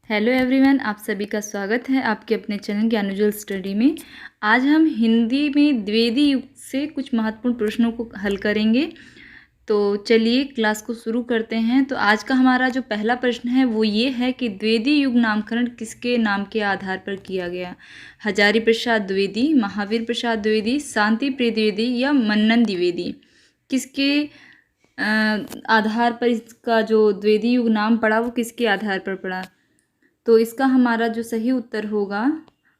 Hello everyone, आप सभी का स्वागत है आपके अपने चैनल ज्ञानोज्वल स्टडी में। आज हम हिंदी में द्विवेदी युग से कुछ महत्वपूर्ण प्रश्नों को हल करेंगे। तो चलिए क्लास को शुरू करते हैं। तो आज का हमारा जो पहला प्रश्न है वो ये है कि द्विवेदी युग नामकरण किसके नाम के आधार पर किया गया? हजारी प्रसाद द्विवेदी, महावीर प्रसाद द्विवेदी, शांति प्रिय द्विवेदी या मन्नन द्विवेदी? किसके आधार पर इसका जो द्विवेदी युग नाम पड़ा वो किसके आधार पर पड़ा? तो इसका हमारा जो सही उत्तर होगा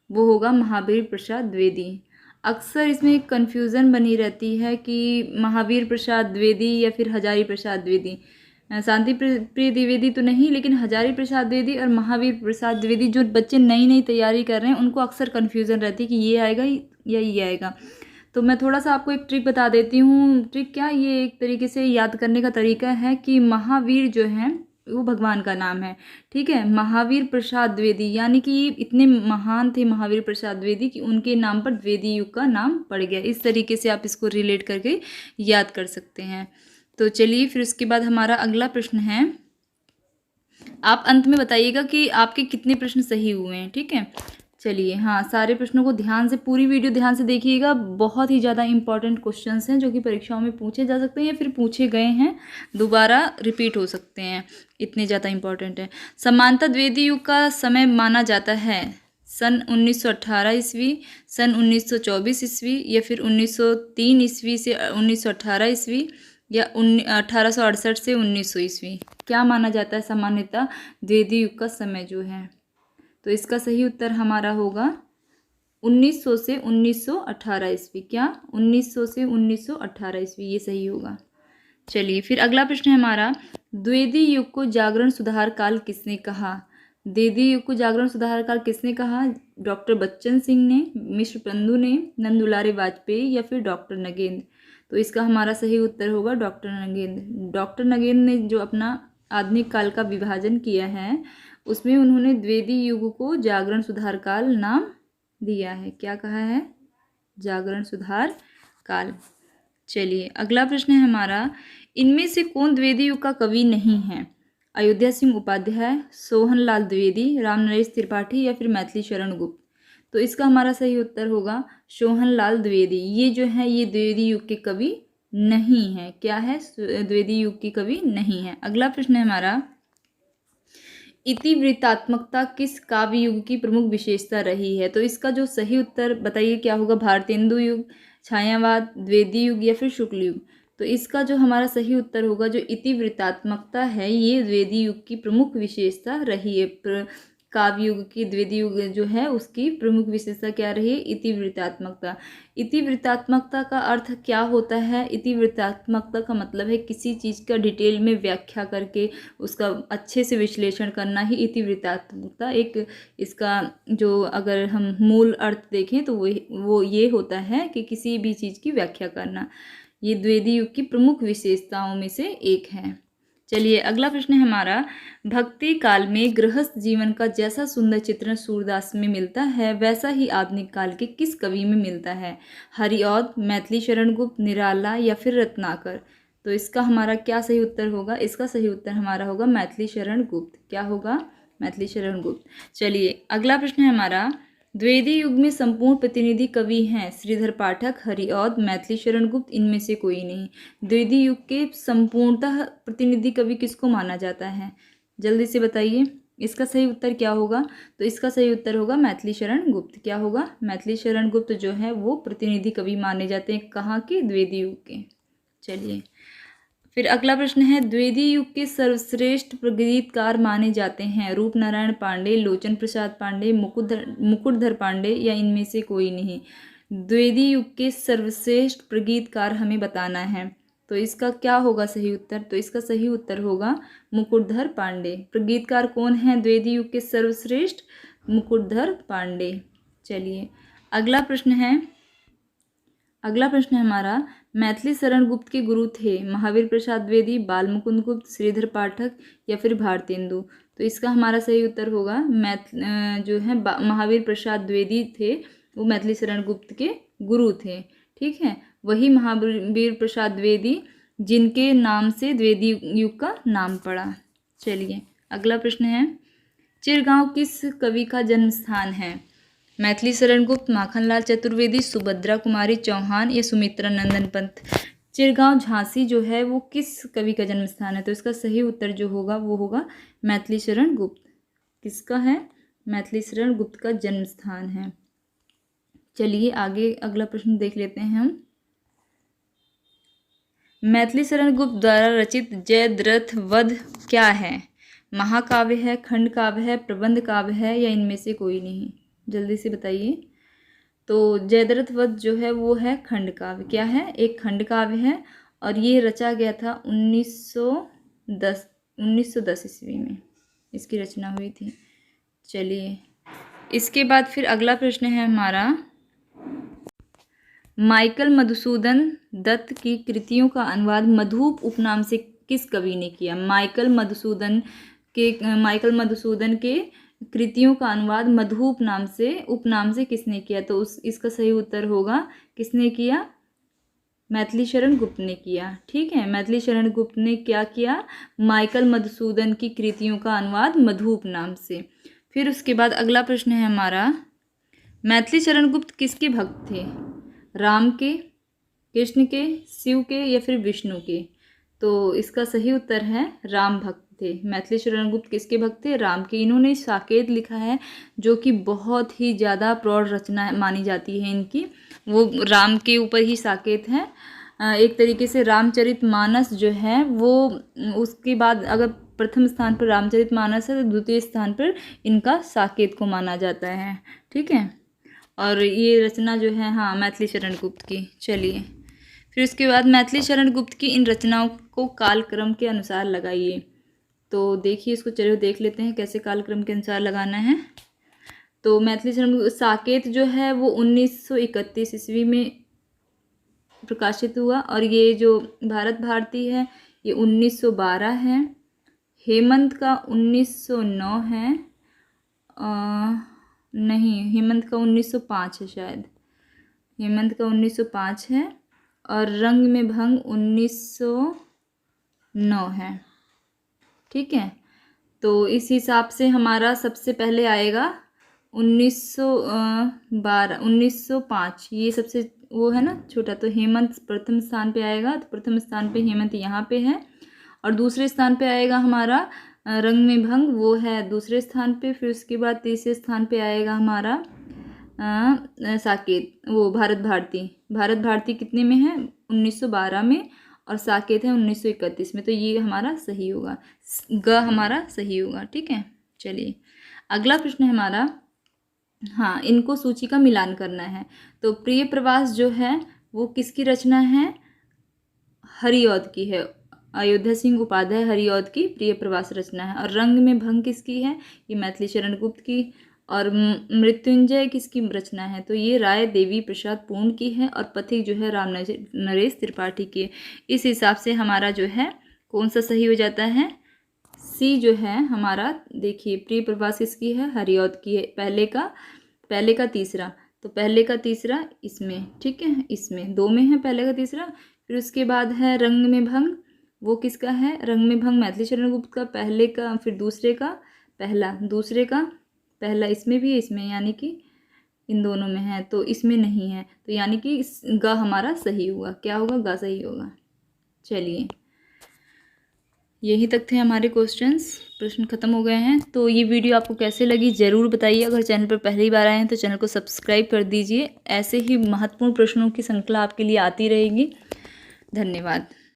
वो होगा महावीर प्रसाद द्विवेदी। अक्सर इसमें एक कन्फ्यूज़न बनी रहती है कि महावीर प्रसाद द्विवेदी या फिर हजारी प्रसाद द्विवेदी। शांति प्रिय द्विवेदी तो नहीं, लेकिन हजारी प्रसाद द्विवेदी और महावीर प्रसाद द्विवेदी, जो बच्चे नई नई तैयारी कर रहे हैं उनको अक्सर कन्फ्यूज़न रहती है कि ये आएगा या ये आएगा। तो मैं थोड़ा सा आपको एक ट्रिक बता देती हूँ। ट्रिक क्या, ये एक तरीके से याद करने का तरीका है कि महावीर जो है वो भगवान का नाम है, ठीक है। महावीर प्रसाद द्विवेदी यानी कि इतने महान थे महावीर प्रसाद द्विवेदी कि उनके नाम पर द्विवेदी युग का नाम पड़ गया। इस तरीके से आप इसको रिलेट करके याद कर सकते हैं। तो चलिए फिर उसके बाद हमारा अगला प्रश्न है। आप अंत में बताइएगा कि आपके कितने प्रश्न सही हुए हैं, ठीक है। चलिए, हाँ, सारे प्रश्नों को ध्यान से, पूरी वीडियो ध्यान से देखिएगा। बहुत ही ज़्यादा इंपॉर्टेंट क्वेश्चंस हैं जो कि परीक्षाओं में पूछे जा सकते हैं या फिर पूछे गए हैं, दोबारा रिपीट हो सकते हैं, इतने ज़्यादा इंपॉर्टेंट है। समानता द्विवेदी युग का समय माना जाता है सन 1918 ईस्वी, सन 1924 ईस्वी या फिर 1903 ईस्वी से 1918 ईस्वी या 1868 से 1900 ईस्वी। क्या माना जाता है सामान्यतः द्विवेदी युग का समय जो है? तो इसका सही उत्तर हमारा होगा 1900 से 1918 ईस्वी। क्या? 1900 से 1918 ईस्वी, ये सही होगा। चलिए फिर अगला प्रश्न है हमारा, द्विवेदी युग को जागरण सुधार काल किसने कहा? द्विवेदी युग को जागरण सुधार काल किसने कहा? डॉक्टर बच्चन सिंह ने, मिश्र पंदु ने, नंदुलारे वाजपेयी या फिर डॉक्टर नगेंद्र? तो इसका हमारा सही उत्तर होगा डॉक्टर नगेंद्र। डॉक्टर नगेंद्र ने जो अपना आधुनिक काल का विभाजन किया है उसमें उन्होंने द्विवेदी युग को जागरण सुधार काल नाम दिया है। क्या कहा है? जागरण सुधार काल। चलिए अगला प्रश्न है हमारा, इनमें से कौन द्विवेदी युग का कवि नहीं है? अयोध्या सिंह उपाध्याय, सोहनलाल द्विवेदी, रामनरेश त्रिपाठी या फिर मैथिली शरण गुप्त? तो इसका हमारा सही उत्तर होगा सोहनलाल द्विवेदी। ये जो है ये द्विवेदी युग के कवि नहीं है। क्या है? द्विवेदी युग के कवि नहीं है। अगला प्रश्न है हमारा, इतिवृत्तात्मकता किस काव्य युग की प्रमुख विशेषता रही है? तो इसका जो सही उत्तर बताइए क्या होगा? भारतेंदु युग, छायावाद, द्विवेदी युग या फिर शुक्ल युग? तो इसका जो हमारा सही उत्तर होगा, जो इतिवृत्तात्मकता है ये द्विवेदी युग की प्रमुख विशेषता रही है। काव्य युग की द्विवेदी युग जो है उसकी प्रमुख विशेषता क्या रही है? इतिवृत्तात्मकता। इतिवृत्तात्मकता का अर्थ क्या होता है? इतिवृत्तात्मकता का मतलब है किसी चीज़ का डिटेल में व्याख्या करके उसका अच्छे से विश्लेषण करना ही इतिवृत्तात्मकता। एक इसका जो अगर हम मूल अर्थ देखें तो वो ये होता है कि किसी भी चीज़ की व्याख्या करना। ये द्विवेदी युग की प्रमुख विशेषताओं में से एक है। चलिए अगला प्रश्न है हमारा, भक्ति काल में गृहस्थ जीवन का जैसा सुंदर चित्रण सूरदास में मिलता है वैसा ही आधुनिक काल के किस कवि में मिलता है? हरिऔध, मैथिली शरण गुप्त, निराला या फिर रत्नाकर? तो इसका हमारा क्या सही उत्तर होगा? इसका सही उत्तर हमारा होगा मैथिली शरण गुप्त। क्या होगा? मैथिली शरण गुप्त। चलिए अगला प्रश्न है हमारा, द्विवेदी युग में संपूर्ण प्रतिनिधि कवि हैं श्रीधर पाठक, हरिऔध, मैथिली शरण गुप्त, इनमें से कोई नहीं। द्विवेदी युग के संपूर्णतः प्रतिनिधि कवि किसको माना जाता है? जल्दी से बताइए इसका सही उत्तर क्या होगा? तो इसका सही उत्तर होगा मैथिली शरण गुप्त। क्या होगा? मैथिली शरण गुप्त जो है वो प्रतिनिधि कवि माने जाते हैं। कहाँ के? द्विवेदी युग के। चलिए फिर अगला प्रश्न है, द्विवेदी युग के सर्वश्रेष्ठ प्रगीतकार माने जाते हैं रूप नारायण पांडे, लोचन प्रसाद पांडे, मुकुटधर पांडे या इनमें से कोई नहीं? द्विवेदी युग के सर्वश्रेष्ठ प्रगीतकार हमें बताना है। तो इसका क्या होगा सही उत्तर? तो इसका सही उत्तर होगा मुकुटधर पांडे। प्रगीतकार कौन है द्विवेदी युग के सर्वश्रेष्ठ? मुकुटधर पांडे। चलिए अगला प्रश्न है हमारा, मैथिली शरण गुप्त के गुरु थे महावीर प्रसाद द्विवेदी, बाल मुकुंद गुप्त, श्रीधर पाठक या फिर भारतेंदु? तो इसका हमारा सही उत्तर होगा जो है महावीर प्रसाद द्विवेदी थे, वो मैथिली शरण गुप्त के गुरु थे, ठीक है। वही महावीर प्रसाद द्विवेदी जिनके नाम से द्विवेदी युग का नाम पड़ा। चलिए अगला प्रश्न है, चिरगांव किस कवि का जन्म स्थान है? मैथिली शरण गुप्त, माखनलाल चतुर्वेदी, सुभद्रा कुमारी चौहान या सुमित्रा नंदन पंत। चिरगांव झांसी जो है वो किस कवि का जन्म स्थान है? तो इसका सही उत्तर जो होगा वो होगा मैथिली शरण गुप्त। किसका है? मैथिली शरण गुप्त का जन्म स्थान है। चलिए आगे अगला प्रश्न देख लेते हैं हम। मैथिली शरण गुप्त द्वारा रचित जयद्रथ वध क्या है? महाकाव्य है, खंड काव्य है, प्रबंध काव्य है या इनमें से कोई नहीं? जल्दी से बताइए। तो जयद्रथ वध जो है वो है खंड काव्य। क्या है? एक खंड काव्य है और ये रचा गया था 1910 ईस्वी में इसकी रचना हुई थी। चलिए इसके बाद फिर अगला प्रश्न है हमारा, माइकल मधुसूदन दत्त की कृतियों का अनुवाद मधुप उपनाम से किस कवि ने किया? माइकल मधुसूदन के कृतियों का अनुवाद मधुप उपनाम से किसने किया? तो इसका सही उत्तर होगा किसने किया? मैथिली शरण गुप्त ने किया। ठीक है, मैथिली शरण गुप्त ने क्या किया? माइकल मधुसूदन की कृतियों का अनुवाद मधुप नाम से। फिर उसके बाद अगला प्रश्न है हमारा, मैथिली शरण गुप्त किसके भक्त थे? राम के, कृष्ण के, शिव के या फिर विष्णु के? तो इसका सही उत्तर है राम भक्त थे। मैथिली शरण गुप्त किसके भक्त थे? राम के। इन्होंने साकेत लिखा है जो कि बहुत ही ज़्यादा प्रौढ़ रचना मानी जाती है इनकी, वो राम के ऊपर ही साकेत है। एक तरीके से रामचरितमानस जो है वो उसके बाद अगर प्रथम स्थान पर रामचरितमानस है तो द्वितीय स्थान पर इनका साकेत को माना जाता है। ठीक है, और ये रचना जो है हाँ मैथिली शरण गुप्त की। चलिए फिर उसके बाद मैथिली शरण गुप्त की इन रचनाओं को कालक्रम के अनुसार लगाइए। तो देखिए इसको चलिए देख लेते हैं कैसे कालक्रम के अनुसार लगाना है। तो मैथिली शरण साकेत जो है वो 1931 ईस्वी में प्रकाशित हुआ और ये जो भारत भारती है ये 1912 है। हेमंत का 1909 है, नहीं हेमंत का 1905 है शायद, हेमंत का 1905 है और रंग में भंग 1909 है। ठीक है, तो इस हिसाब से हमारा सबसे पहले आएगा 1905, ये सबसे वो है ना छोटा, तो हेमंत प्रथम स्थान पे आएगा। तो प्रथम स्थान पे हेमंत यहाँ पे है और दूसरे स्थान पे आएगा हमारा रंग में भंग, वो है दूसरे स्थान पे। फिर उसके बाद तीसरे स्थान पे आएगा हमारा साकेत, वो भारत भारती कितने में है? 1912 में, और साकेत है 1931 में। तो ये हमारा सही होगा, ग हमारा सही होगा। ठीक है, चलिए अगला प्रश्न है हमारा, हाँ इनको सूची का मिलान करना है। तो प्रिय प्रवास जो है वो किसकी रचना है? हरिऔध की है। अयोध्या सिंह उपाध्याय हरिऔध की प्रिय प्रवास रचना है। और रंग में भंग किसकी है? ये मैथिली शरण गुप्त की। और मृत्युंजय किसकी रचना है? तो ये राय देवी प्रसाद पूर्ण की है। और पथिक जो है राम नरेश त्रिपाठी की। इस हिसाब से हमारा जो है कौन सा सही हो जाता है? सी जो है हमारा, देखिए प्रिय प्रवास किसकी है? हरिऔध की है। पहले का तीसरा, तो पहले का तीसरा इसमें, ठीक है, इसमें दो में है पहले का तीसरा। फिर उसके बाद है रंग में भंग, वो किसका है? रंग में भंग मैथिली शरण गुप्त का, पहले का, फिर दूसरे का पहला, दूसरे का पहला इसमें भी है, इसमें यानी कि इन दोनों में है, तो इसमें नहीं है। तो यानी कि ग हमारा सही होगा। क्या होगा? ग सही होगा। चलिए यही तक थे हमारे प्रश्न खत्म हो गए हैं। तो ये वीडियो आपको कैसे लगी ज़रूर बताइए। अगर चैनल पर पहली बार आए हैं तो चैनल को सब्सक्राइब कर दीजिए। ऐसे ही महत्वपूर्ण प्रश्नों की श्रृंखला आपके लिए आती रहेगी। धन्यवाद।